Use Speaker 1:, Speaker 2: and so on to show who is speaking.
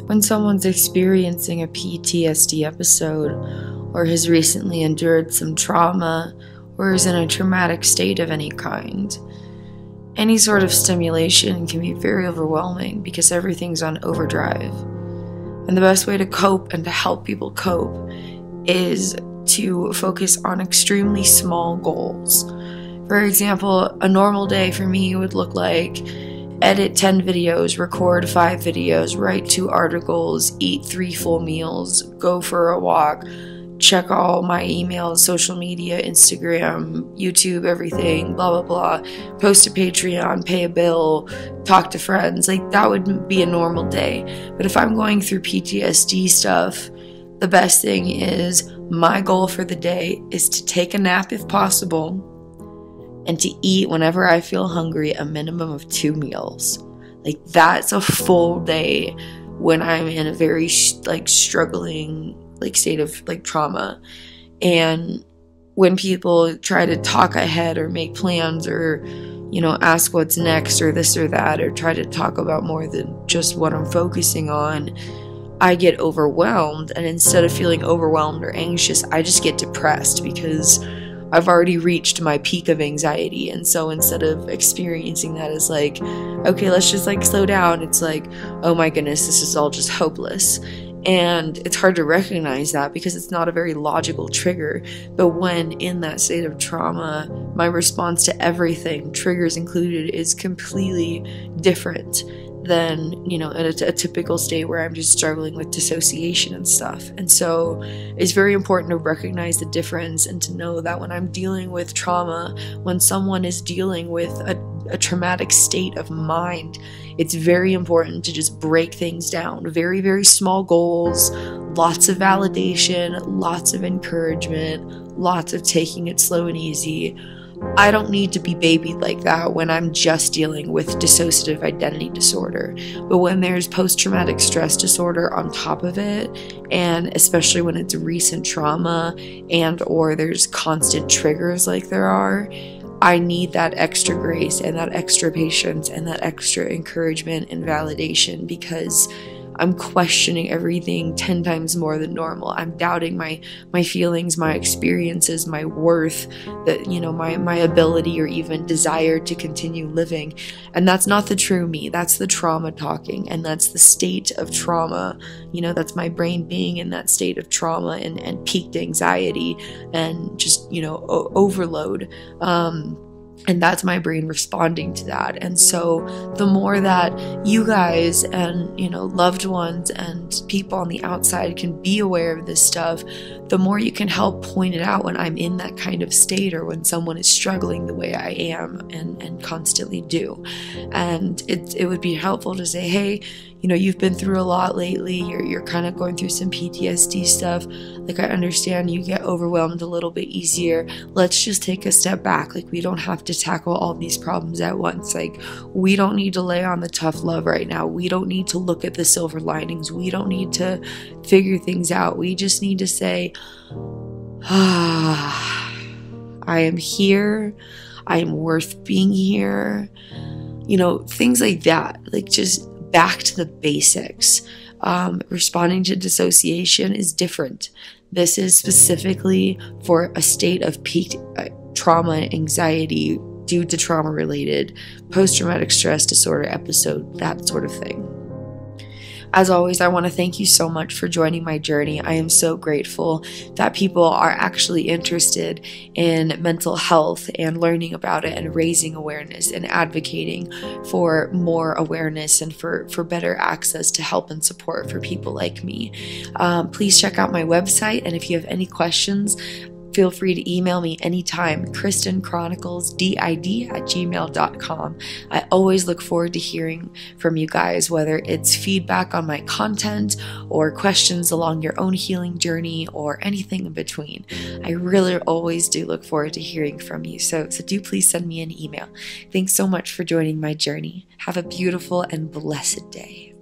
Speaker 1: When someone's experiencing a PTSD episode, or has recently endured some trauma, or is in a traumatic state of any kind, any sort of stimulation can be very overwhelming because everything's on overdrive. And the best way to cope and to help people cope is to focus on extremely small goals. For example, a normal day for me would look like edit 10 videos, record 5 videos, write 2 articles, eat 3 full meals, go for a walk, check all my emails, social media, Instagram, YouTube, everything, blah, blah, blah, post a Patreon, pay a bill, talk to friends. Like, that would be a normal day. But if I'm going through PTSD stuff, the best thing is, my goal for the day is to take a nap if possible, and to eat whenever I feel hungry, a minimum of 2 meals. Like, that's a full day when I'm in a very struggling state of trauma. And when people try to talk ahead or make plans or ask what's next or this or that, or try to talk about more than just what I'm focusing on, I get overwhelmed. And instead of feeling overwhelmed or anxious, I just get depressed because I've already reached my peak of anxiety. And so instead of experiencing that as like, okay, let's just slow down, it's like, oh my goodness, this is all just hopeless. And it's hard to recognize that because it's not a very logical trigger. But when in that state of trauma, my response to everything, triggers included, is completely different than, in a typical state where I'm just struggling with dissociation and stuff. And so it's very important to recognize the difference and to know that when I'm dealing with trauma, when someone is dealing with a traumatic state of mind, it's very important to just break things down. Very, very small goals, lots of validation, lots of encouragement, lots of taking it slow and easy. I don't need to be babied like that when I'm just dealing with dissociative identity disorder. But when there's post-traumatic stress disorder on top of it, and especially when it's recent trauma and or there's constant triggers like there are, I need that extra grace and that extra patience and that extra encouragement and validation, because I'm questioning everything 10 times more than normal. I'm doubting my feelings, my experiences, my worth, that my ability or even desire to continue living. And that's not the true me. That's the trauma talking, and that's the state of trauma. That's my brain being in that state of trauma and peaked anxiety and just overload. And that's my brain responding to that. And so the more that you guys and, loved ones and people on the outside can be aware of this stuff, the more you can help point it out when I'm in that kind of state, or when someone is struggling the way I am and constantly do. And it would be helpful to say, hey, you've been through a lot lately. You're kind of going through some PTSD stuff. I understand you get overwhelmed a little bit easier. Let's just take a step back. We don't have to tackle all these problems at once. We don't need to lay on the tough love right now. We don't need to look at the silver linings. We don't need to figure things out. We just need to say, I am here. I am worth being here. Things like that. Just back to the basics. Responding to dissociation is different. This is specifically for a state of peak trauma, anxiety due to trauma-related post-traumatic stress disorder episode, that sort of thing. As always, I want to thank you so much for joining my journey. I am so grateful that people are actually interested in mental health and learning about it and raising awareness and advocating for more awareness and for better access to help and support for people like me. Please check out my website, and if you have any questions, feel free to email me anytime, KristinChroniclesDID@gmail.com. I always look forward to hearing from you guys, whether it's feedback on my content or questions along your own healing journey or anything in between. I really always do look forward to hearing from you. So do please send me an email. Thanks so much for joining my journey. Have a beautiful and blessed day.